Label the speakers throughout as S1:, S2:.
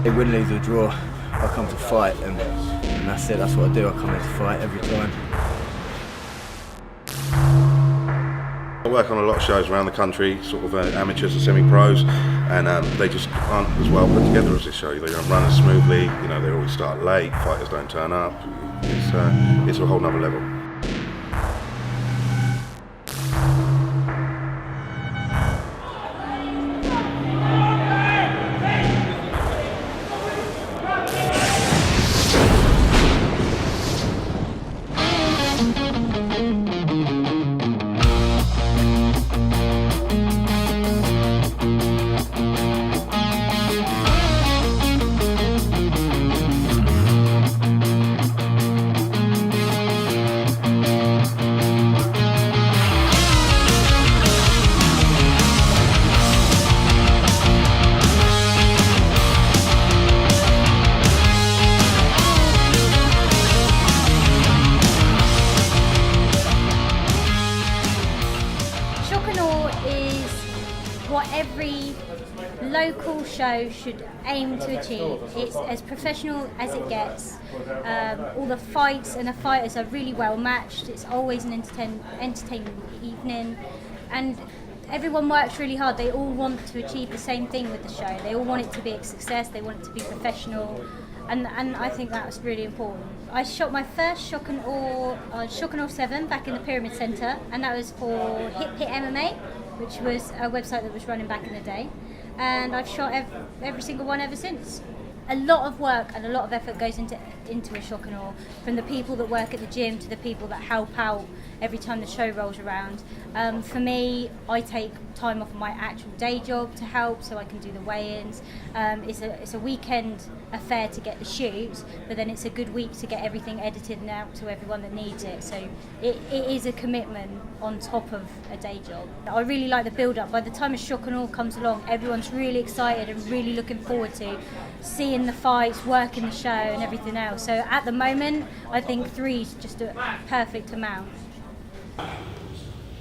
S1: Win, lose or draw, I come to fight, and that's it. That's what I do. I come here to fight every time.
S2: I work on a lot of shows around the country, sort of amateurs and semi-pros, and they just aren't as well put together as this show. They don't run as smoothly. You know, they always start late. Fighters don't turn up. It's a whole nother level.
S3: Is what every local show should aim to achieve. It's as professional as it gets. All the fights and the fighters are really well matched. It's always an entertaining evening, and everyone works really hard. They all want to achieve the same thing with the show. They all want it to be a success. They want it to be professional, and I think that's really important. I shot my first Shock and Awe 7 back in the Pyramid Centre, and that was for Hip Hit MMA, which was a website that was running back in the day, and I've shot every single one ever since. A lot of work and a lot of effort goes into a Shock and Awe, from the people that work at the gym to the people that help out every time the show rolls around. For me, I take time off of my actual day job to help, so I can do the weigh-ins. It's a weekend affair to get the shoots, but then it's a good week to get everything edited and out to everyone that needs it. So it is a commitment on top of a day job. I really like the build-up. By the time a Shock and Awe comes along, everyone's really excited and really looking forward to seeing the fights, working the show and everything else. So at the moment, I think 3 is just a perfect amount.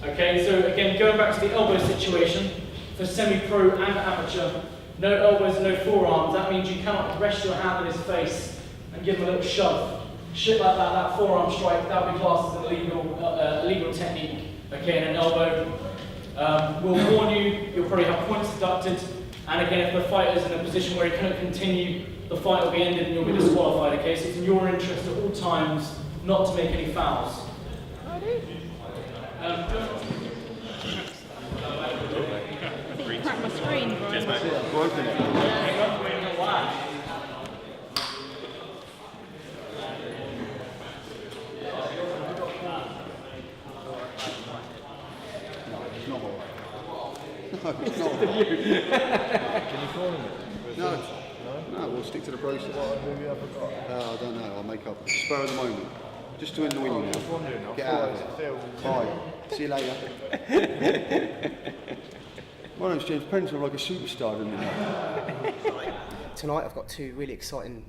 S4: Okay, so again, going back to the elbow situation, for semi-pro and amateur, no elbows, no forearms. That means you cannot rest your hand on his face and give him a little shove. Shit like that, that forearm strike, that would be classed as an illegal technique. Okay, and an elbow. We'll warn you, you'll probably have points deducted, and again, if the fighter's in a position where he cannot continue, the fight will be ended and you'll be disqualified. Okay, so it's in your interest at all times not to make any fouls.
S5: Crack my screen, Brian.
S6: Can you call him?
S7: No, we'll stick to the process. I don't know, I'll make up. Spur of the moment. Just to annoy you now. Get out of here. Bye. See you later. My name's James Pence, I'm like a superstar, isn't it?
S8: Tonight I've got 2 really exciting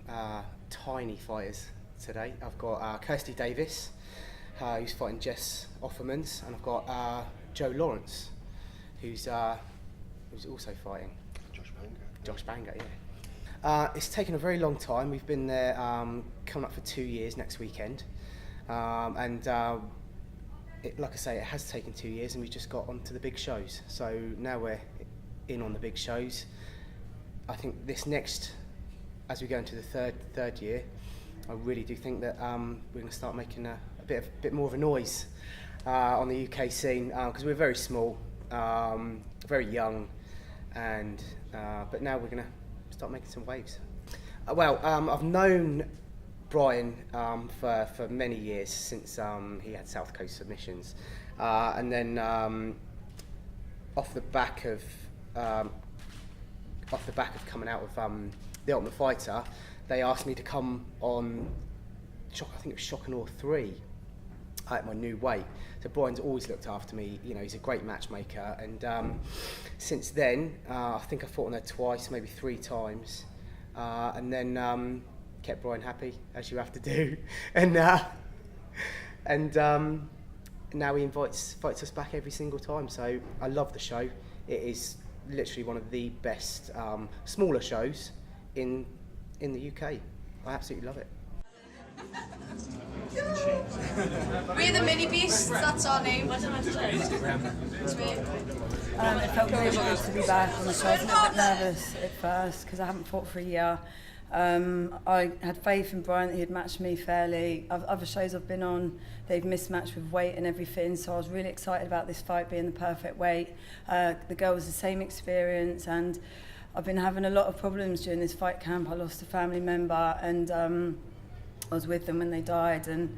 S8: tiny fighters today. I've got Kirsty Davis, who's fighting Jess Offermans, and I've got Joe Lawrence, who's also fighting Josh Banga, yeah. It's taken a very long time. We've been there coming up for 2 years next weekend, like I say, it has taken 2 years, and we just got onto the big shows. So now we're in on the big shows. I think this next, as we go into the third year, I really do think that we're going to start making a bit more of a noise on the UK scene, because we're very small, very young, and but now we're going to start making some waves. I've known Brian for many years, since he had South Coast Submissions, and then off the back of coming out of The Ultimate Fighter, they asked me to come on I think it was Shock and Awe 3 at my new weight. So Brian's always looked after me. You know, he's a great matchmaker, and since then I think I fought on there twice, maybe 3 times, and then kept Brian happy, as you have to do, and now he fights us back every single time. So I love the show. It is literally one of the best smaller shows in in the UK. I absolutely love it.
S9: We're the Mini Beasts, that's our name.
S10: It felt really good to be back on the show. I was a little bit nervous at first because I haven't fought for a year. I had faith in Brian that he'd matched me fairly. Other shows I've been on, they've mismatched with weight and everything, so I was really excited about this fight being the perfect weight. The girl was the same experience, and I've been having a lot of problems during this fight camp. I lost a family member, and I was with them when they died, and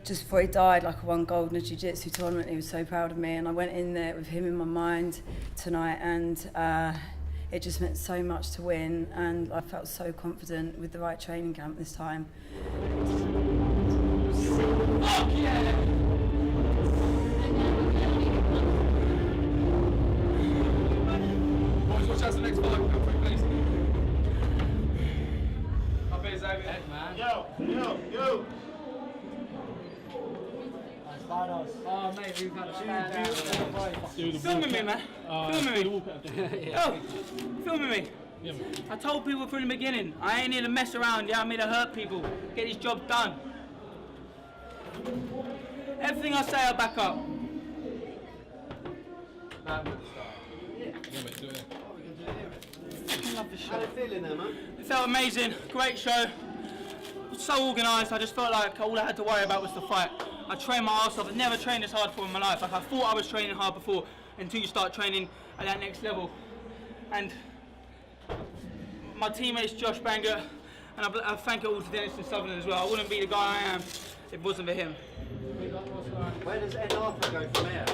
S10: just before he died, like, I won gold in a jiu-jitsu tournament. He was so proud of me, and I went in there with him in my mind tonight, and it just meant so much to win, and I felt so confident with the right training camp this time.
S4: Fuck yeah! Boys, watch out for the next fight. Come quick, please. Up here, Xavier. Hey, man. Yo! Oh, mate, we've had a filming me, man. Filming me. Yo, filming me. I told people from the beginning, I ain't here to mess around. Yeah, I'm here to hurt people. Get this job done. Everything I say, I back up. I love the show. How are you feeling there, man? It felt amazing. Great show. So organised. I just felt like all I had to worry about was the fight. I trained my ass off. I've never trained this hard before in my life. Like, I thought I was training hard before until you start training at that next level. And my teammates, Josh Banger, and I thank it all to Dennis and Sutherland as well. I wouldn't be the guy I am if it wasn't for him.
S6: Where does Ed Arthur go from here?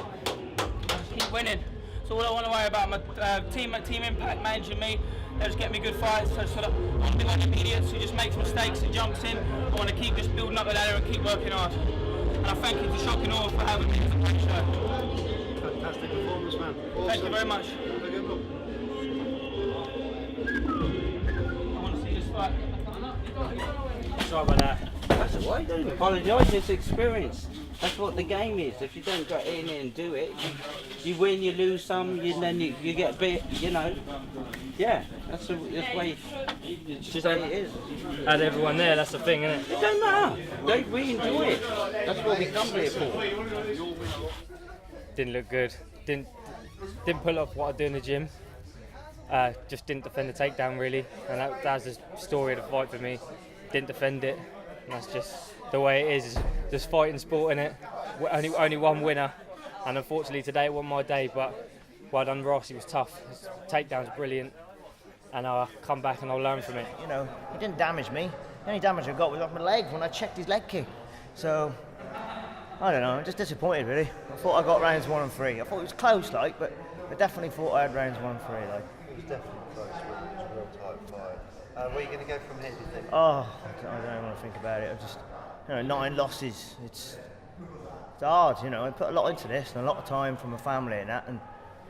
S4: Just keep winning. So all I want to worry about, my team Impact managing me. They just get me good fights. So I don't want to be one of the idiots who just makes mistakes and jumps in. I want to keep just building up the ladder and keep working hard. And I thank you to Shock and Awe for having me. It's a great show.
S7: Fantastic performance, man. Awesome.
S4: Thank you very much. I want to see this fight.
S6: Sorry about that. That's all right, don't apologise, it's experience. That's what the game is. If you don't go in and do it, you win, you lose some, then you get a bit, you know. Yeah, that's the way it is.
S11: Had everyone there, that's the thing, isn't it?
S6: It don't matter. We enjoy it. That's what we come here for.
S11: Didn't look good. Didn't pull off what I do in the gym. Just didn't defend the takedown really, and that's the story of the fight for me. Didn't defend it. And that's just the way it is. Just fighting sport, innit? Only one winner, and unfortunately today it wasn't my day. But well done, Ross. He was tough. His takedown's brilliant, and I'll come back and I'll learn from it.
S12: You know, he didn't damage me. The only damage I got was off my leg when I checked his leg kick. So I don't know. I'm just disappointed, really. I thought I got rounds 1 and 3. I thought it was close, like, but I definitely thought I had rounds 1 and 3, like.
S13: It was definitely close, man. It was a real tight fight. Where are you going to go from here, do you think?
S12: Oh, I don't even want to think about it. I just, 9 losses. It's hard, I put a lot into this and a lot of time from my family and that, and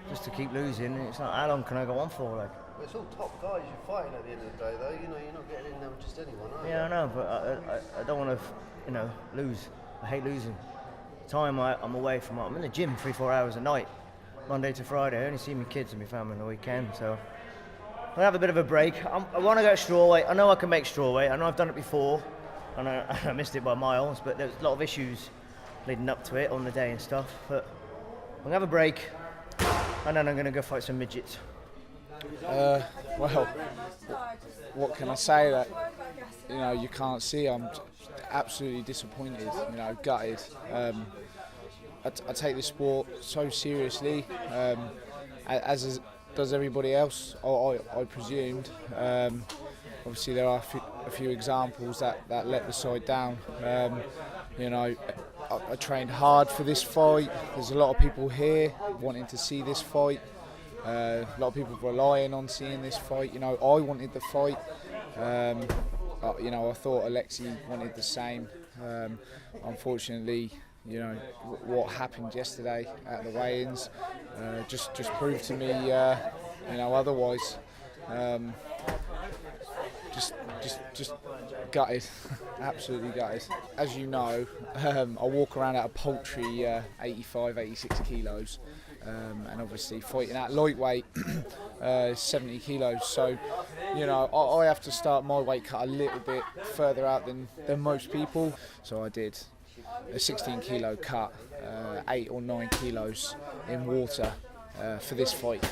S12: just to keep losing, it's like, how long can I go on for, like?
S13: Well, it's all top guys you're fighting at the end of the day, though. You're not getting in there with just anyone, are you?
S12: Yeah, I know, but I don't want to, lose. I hate losing. Time I'm away from, I'm in the gym 3-4 hours a night, Monday to Friday. I only see my kids and my family on the weekend, so I'll have a bit of a break. I want to go strawweight. I know I can make strawweight. I know I've done it before, and I missed it by miles, but there's a lot of issues leading up to it on the day and stuff. But I'm going to have a break, and then I'm going to go fight some midgets.
S14: Well, what can I say that you can't see? I'm absolutely disappointed, gutted. I take this sport so seriously, as does everybody else, I presumed. Obviously there are a few examples that let the side down. I trained hard for this fight. There's a lot of people here wanting to see this fight. A lot of people relying on seeing this fight. I wanted the fight. I thought Alexei wanted the same. Unfortunately, what happened yesterday at the weigh-ins just proved to me, otherwise. Just gutted, absolutely gutted. As you know, I walk around at a paltry 85, 86 kilos. and obviously fighting at lightweight, 70 kilos. So, you know, I have to start my weight cut a little bit further out than most people. So I did a 16 kilo cut, 8 or 9 kilos in water for this fight,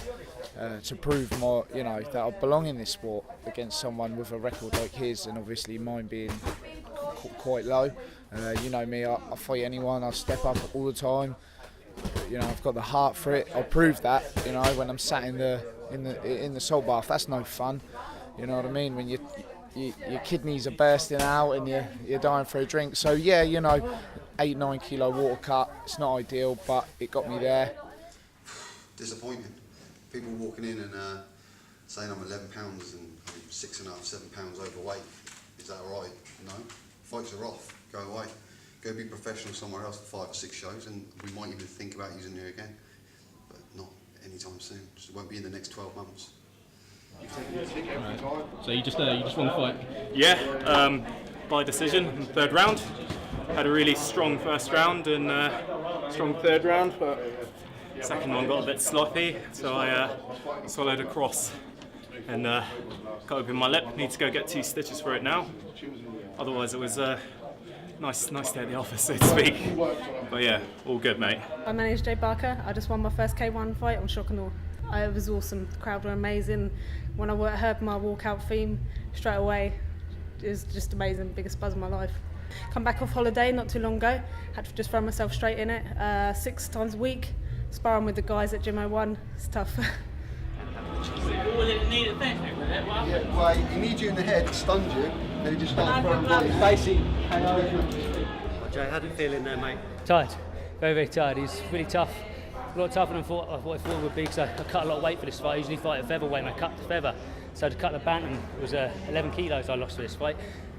S14: to prove that I belong in this sport against someone with a record like his, and obviously mine being quite low. You know me, I fight anyone, I step up all the time. You know, I've got the heart for it. I'll prove that. You know, when I'm sat in the salt bath, that's no fun. You know what I mean? When your kidneys are bursting out and you're dying for a drink. So yeah, you know, 8-9 kilo water cut. It's not ideal, but it got me there.
S7: Disappointing. People walking in and saying I'm 11 pounds and I'm 6.5, 7 pounds overweight. Is that all right? No. Fights are off. Go away. Go be professional somewhere else for 5 or 6 shows, and we might even think about using you again. But not anytime soon. It won't be in the next 12 months.
S15: Right. So you just won the fight? Yeah, by decision in the third round. Had a really strong first round and strong third round, but second one got a bit sloppy, so I swallowed a cross and got open my lip. Need to go get 2 stitches for it now. Otherwise, it was nice day at the office, so to speak. But yeah, all good, mate.
S5: My name is Jay Barker. I just won my first K1 fight on Shock and Awe. It was awesome. The crowd were amazing. When I heard my walkout theme straight away, it was just amazing. Biggest buzz of my life. Come back off holiday not too long ago. Had to just throw myself straight in it. 6 times a week, sparring with the guys at Gym 01. It's tough.
S7: Well, he needs you in the head, stuns you, then he just starts throwing bodies.
S16: Basic. Jay, how do you feel in there, mate?
S17: Tired, very, very tired. He's really tough. A lot tougher than I thought it would be, because I cut a lot of weight for this fight. I usually fight at featherweight and I cut to feather. So to cut the bantam, it was 11 kilos I lost for this fight.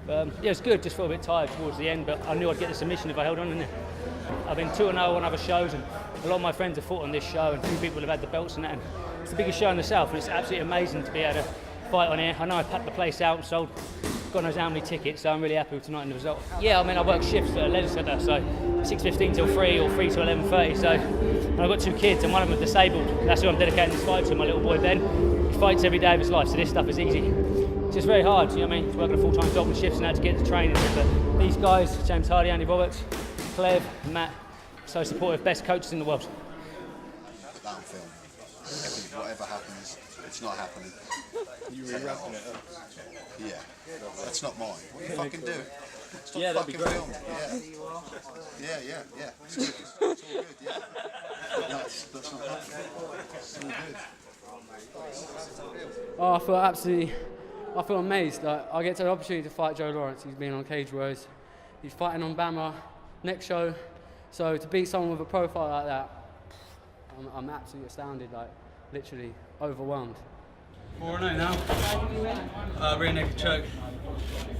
S17: Yeah, it was good, just felt a bit tired towards the end, but I knew I'd get the submission if I held on in there. I've been 2-0 on other shows, and a lot of my friends have fought on this show, and a few people have had the belts and that. And it's the biggest show in the South, and it's absolutely amazing to be able to fight on here. I know I packed the place out and sold God knows how many tickets, so I'm really happy with tonight and the result. Yeah, I mean, I work shifts at a leisure centre, so 6:15 till 3 or 3 till 11:30. So, and I've got 2 kids, and one of them is disabled. That's who I'm dedicating this fight to, my little boy Ben. He fights every day of his life, so this stuff is easy. It's just very hard, you know what I mean? To work at a full-time job and shifts and how to get to training. But these guys, James Hardy, Andy Roberts, Clev, Matt, so supportive, best coaches in the world.
S7: Put that on film. Whatever happens, it's not happening.
S15: You were wrapping it up.
S7: Yeah, that's not mine. What are you fucking doing? Stop
S15: Yeah, that'd be
S7: fucking
S15: great.
S7: filming. Yeah. It's good. It's all good, yeah. That's not happening. It's all good.
S18: I feel amazed. Like, I get the opportunity to fight Joe Lawrence. He's been on Cage Warriors. He's fighting on BAMMA next show. So to beat someone with a profile like that, I'm absolutely astounded. Like, literally overwhelmed.
S19: 4-0 now. Rear naked choke.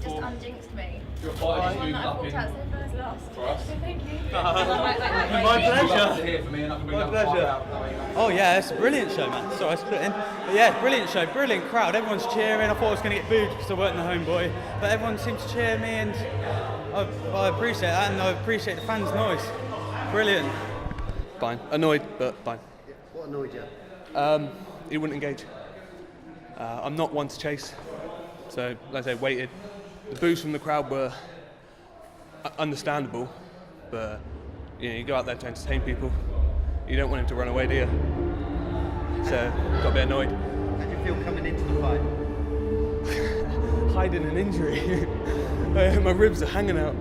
S9: Just unjinxed me.
S19: Your fight
S9: One
S19: is
S9: that I
S19: moving
S9: walked out to first lost.
S19: For us.
S9: Thank you.
S19: My pleasure.
S16: Oh yeah, it's a brilliant show, man. Sorry, I split in. But yeah, brilliant show, brilliant crowd. Everyone's cheering. I thought I was going to get booed because I weren't the homeboy, but everyone seemed to cheer me, and I appreciate that, and I appreciate the fans' noise. Brilliant.
S20: Fine. Annoyed, but fine.
S13: What annoyed you?
S20: He wouldn't engage. I'm not one to chase, so like I say, waited. The boos from the crowd were understandable, but you go out there to entertain people. You don't want him to run away, do you? So got a bit annoyed.
S13: How do you feel coming into the fight?
S20: Hiding an injury. My ribs are hanging out.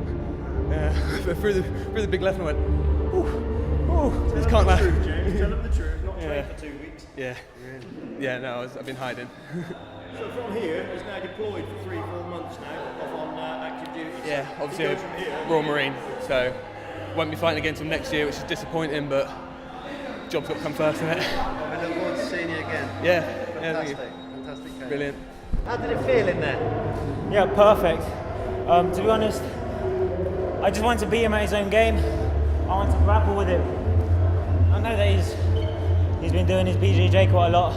S20: Through the big left, and I went, ooh, this can't last.
S13: Tell them the truth, not train for 2 weeks.
S20: Yeah, no, I've been hiding.
S13: So from here, he's now deployed for 3-4 months now, off on active duty.
S20: Yeah,
S13: So
S20: obviously
S13: he goes from here.
S20: Royal Marine, so won't be fighting against him next year, which is disappointing, but job's got to come first, isn't it?
S13: I look forward to seeing you again.
S20: Yeah, thank you.
S13: Fantastic game.
S20: Brilliant.
S13: How did it feel in there?
S21: Yeah, perfect. To be honest, I just wanted to beat him at his own game. I want to grapple with him. I know that he's been doing his BJJ quite a lot.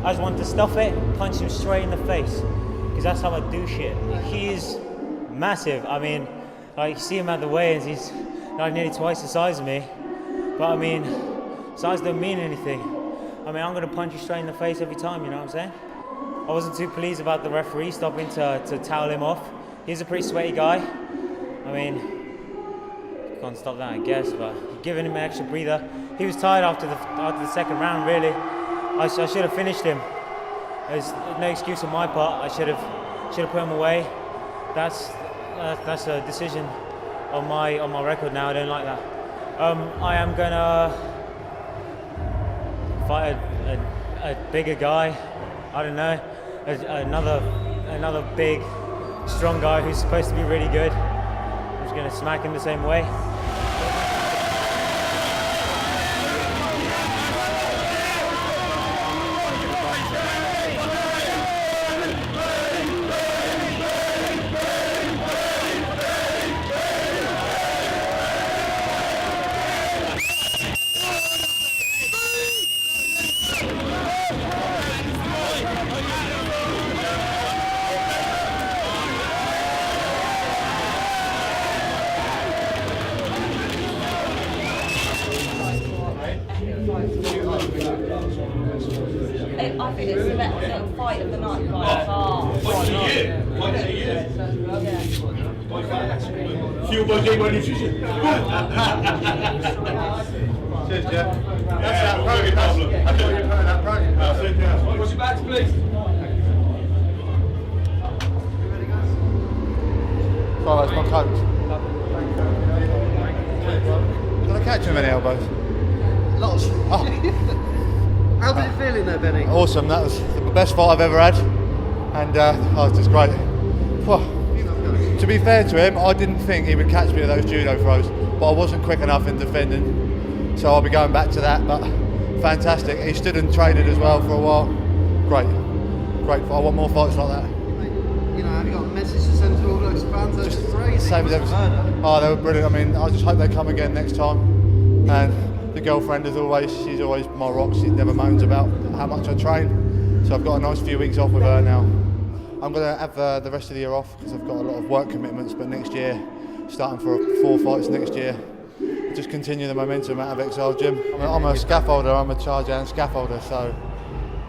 S21: I just wanted to stuff it, punch him straight in the face, because that's how I do shit. He is massive. I mean, like, you see him at the weigh-ins, he's like nearly twice the size of me. But I mean, size don't mean anything. I mean, I'm going to punch you straight in the face every time, you know what I'm saying? I wasn't too pleased about the referee stopping to towel him off. He's a pretty sweaty guy. I mean, can't stop that, I guess, but giving him an extra breather. He was tired after the second round, really. I should have finished him. There's no excuse on my part. I should have put him away. That's a decision on my record now. I don't like that. I am gonna fight a bigger guy. I don't know, another big, strong guy who's supposed to be really good. I'm just gonna smack him the same way.
S1: I think it's the best fight of the night by far.
S2: Fight of the year? Fight of the year? Fueled by J1 Nutrition. Cheers, Jeff. That's that protein problem. I thought you were putting that protein. What's your back, please?
S7: Oh, that's my coach. Did I catch him any elbows?
S13: Lots.
S7: Oh.
S13: How did it feel in there, Benny?
S7: Awesome, that was the best fight I've ever had, and it was just great. Well, to be fair to him, I didn't think he would catch me with those judo throws, but I wasn't quick enough in defending, so I'll be going back to that, but fantastic. He stood and traded as well for a while. Great. I want more fights like that.
S13: You know, have you got a message to send to all those fans? That's just crazy.
S7: Same as everything. Oh, they were brilliant. I mean, I just hope they come again next time, and the girlfriend, as always, she's always my rock. She never moans about how much I train. So I've got a nice few weeks off with her now. I'm going to have the rest of the year off because I've got a lot of work commitments. But next year, starting for 4 fights next year, just continue the momentum out of Exile Gym. I'm a scaffolder. I'm a charge and scaffolder. So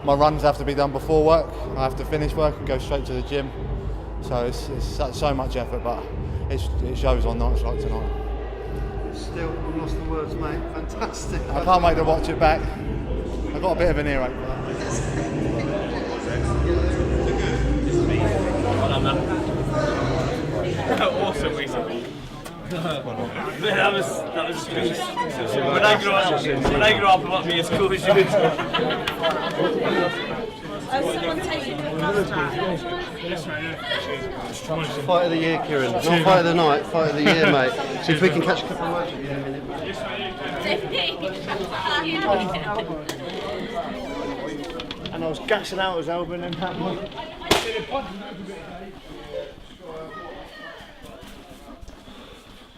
S7: my runs have to be done before work. I have to finish work and go straight to the gym. So it's so much effort, but it shows on nights like tonight.
S13: Still, I've lost the words, mate. Fantastic.
S7: I can't wait to watch it back. I've got a bit of an earache.
S19: Awesome, recently. That was good. When I grew up, I want to be as cool as you.
S1: Someone take you to a bus
S13: Fight of the year, Kieran. Not fight of the night, fight of the year, mate. See if we can catch a couple of matches in a minute.
S12: And I was gassing out as Albin and that one.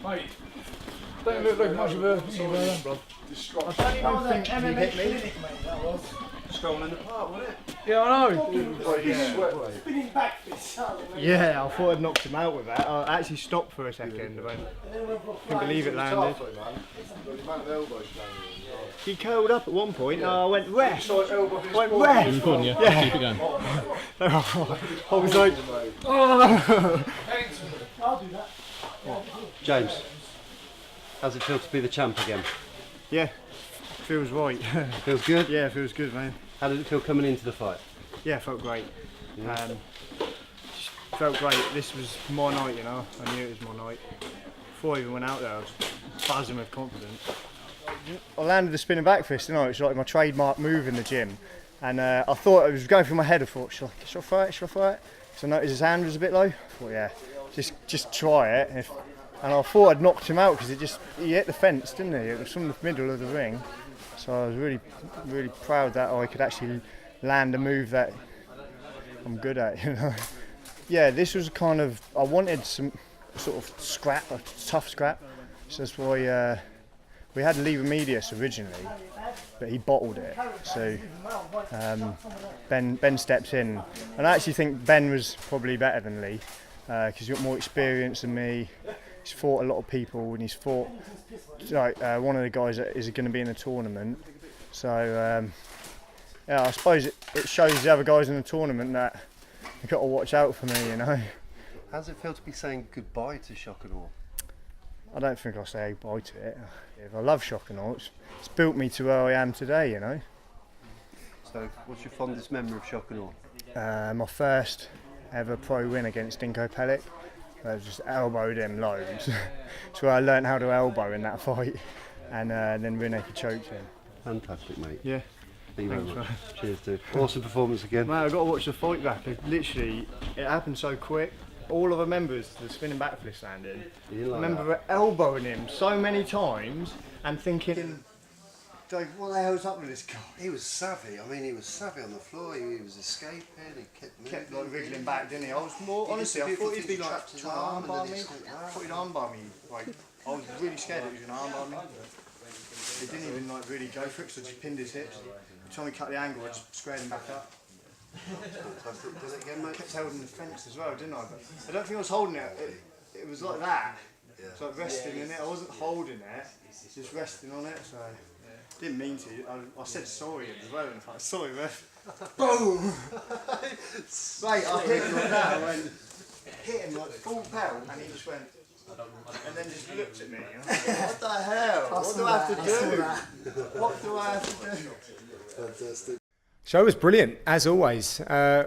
S14: Mate, don't look like much of a... I don't even think you hit me.
S13: Scrolling in the park, wasn't it?
S14: Yeah, I know.
S13: Spinning back fist.
S12: Yeah, I thought I'd knocked him out with that. I actually stopped for a second. I couldn't believe it landed. He curled up at one point. I went ref. Went ref.
S15: Recording, yeah. Keep it going.
S12: I was like, oh.
S13: James, how's it feel to be the champ again?
S12: Yeah, feels right.
S13: Feels good?
S12: Yeah, feels good, man.
S13: How did it feel coming into the fight?
S12: Yeah, felt great.
S13: Yeah.
S12: Just felt great. This was my night, you know. I knew it was my night. Before I even went out there, I was buzzing with confidence. I landed the spinning back fist, you know. It's like my trademark move in the gym. And I thought, it was going through my head, I thought, should I throw it? So I noticed his hand was a bit low. I thought, yeah, just try it. And I thought I'd knocked him out because he hit the fence, didn't he? It was from the middle of the ring. So I was really, really proud that I could actually land a move that I'm good at, you know. Yeah, this was kind of, I wanted some sort of scrap, a tough scrap. So that's why we had Lever Medius originally, but he bottled it. So Ben steps in. And I actually think Ben was probably better than Lee because he's got more experience than me. He's fought a lot of people and he's fought like one of the guys that is going to be in the tournament. So yeah, I suppose it shows the other guys in the tournament that you've got to watch out for me, you know.
S13: How does it feel to be saying goodbye to Shock and Awe?
S12: I don't think I'll say goodbye to it. I love Shock and Awe. It's built me to where I am today, you know.
S13: So, what's your fondest memory of Shock and Awe?
S12: My first ever pro win against Dinko Pellic. I just elbowed him loads. It's where I learned how to elbow in that fight, and then Rineke choked him.
S13: Fantastic, mate.
S12: Yeah.
S13: Thank you very
S12: Thanks,
S13: much.
S12: man.
S13: Cheers, dude. Awesome performance again.
S12: Man, I've got to watch the fight back. It happened so quick. All I remember is the spinning backflip landing. I remember elbowing him so many times and thinking,
S13: Dave, what the hell's up with this guy? He was savvy. I mean, he was savvy on the floor. He was escaping. He kept
S12: like wriggling back, didn't he? I was more honestly, I thought he'd be like trying to armbar me. I thought he'd armbar me. Like I was really scared that he was going to armbar me. He didn't even like really go for it, so just pinned his hips. Trying to cut the angle, I just squared him back up.
S13: Fantastic. Did it again, mate?
S12: Kept holding the fence as well, didn't I? But I don't think I was holding it. It was like that.
S13: Yeah.
S12: So like resting in it. I wasn't holding it. Just resting on it. So didn't mean to. I said sorry as well. In fact, sorry, ref. Boom! Mate, I hit him like that. I went, hit him like full pelt, and he just went. And then just looked at me. And I was like, what the hell? What do I have to do? What do I have to do?
S13: Fantastic.
S3: Show was brilliant, as always.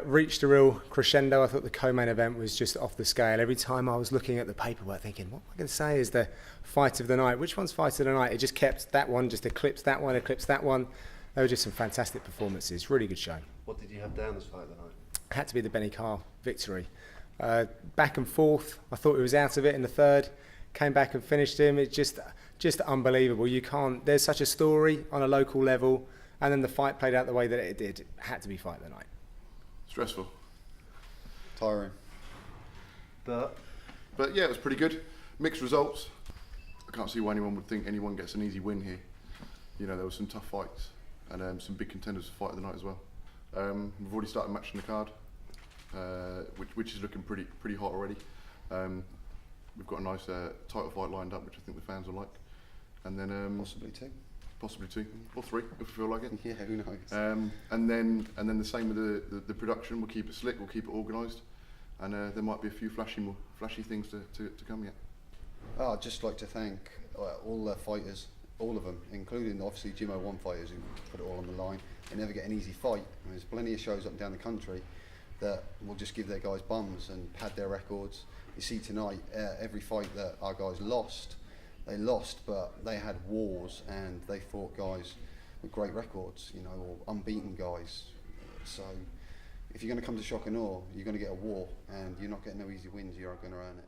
S3: Reached a real crescendo. I thought the co-main event was just off the scale. Every time I was looking at the paperwork thinking, what am I going to say is the fight of the night? Which one's fight of the night? It just kept that one, just eclipsed that one, eclipsed that one. They were just some fantastic performances. Really good show.
S13: What did you have down as fight of the night?
S3: Had to be the Benny Carr victory. Back and forth. I thought he was out of it in the third. Came back and finished him. It's just unbelievable. You can't. There's such a story on a local level. And then the fight played out the way that it did. It had to be fight of the night.
S22: Stressful.
S13: Tiring.
S22: But yeah, it was pretty good. Mixed results. I can't see why anyone would think anyone gets an easy win here. You know, there were some tough fights and some big contenders for fight of the night as well. We've already started matching the card, which is looking pretty hot already. We've got a nice title fight lined up, which I think the fans will like. And then possibly two or three if we feel like it.
S13: Yeah, who knows?
S22: And then the same with the production. We'll keep it slick. We'll keep it organised, and there might be a few flashy things to come yet.
S13: Oh, I'd just like to thank all the fighters, all of them, including obviously Gym 01 fighters who put it all on the line. They never get an easy fight. And there's plenty of shows up and down the country that will just give their guys bums and pad their records. You see tonight, every fight that our guys lost, they lost, but they had wars and they fought guys with great records, you know, or unbeaten guys. So if you're going to come to Shock and Awe, you're going to get a war, and you're not getting no easy wins. You're going to earn it.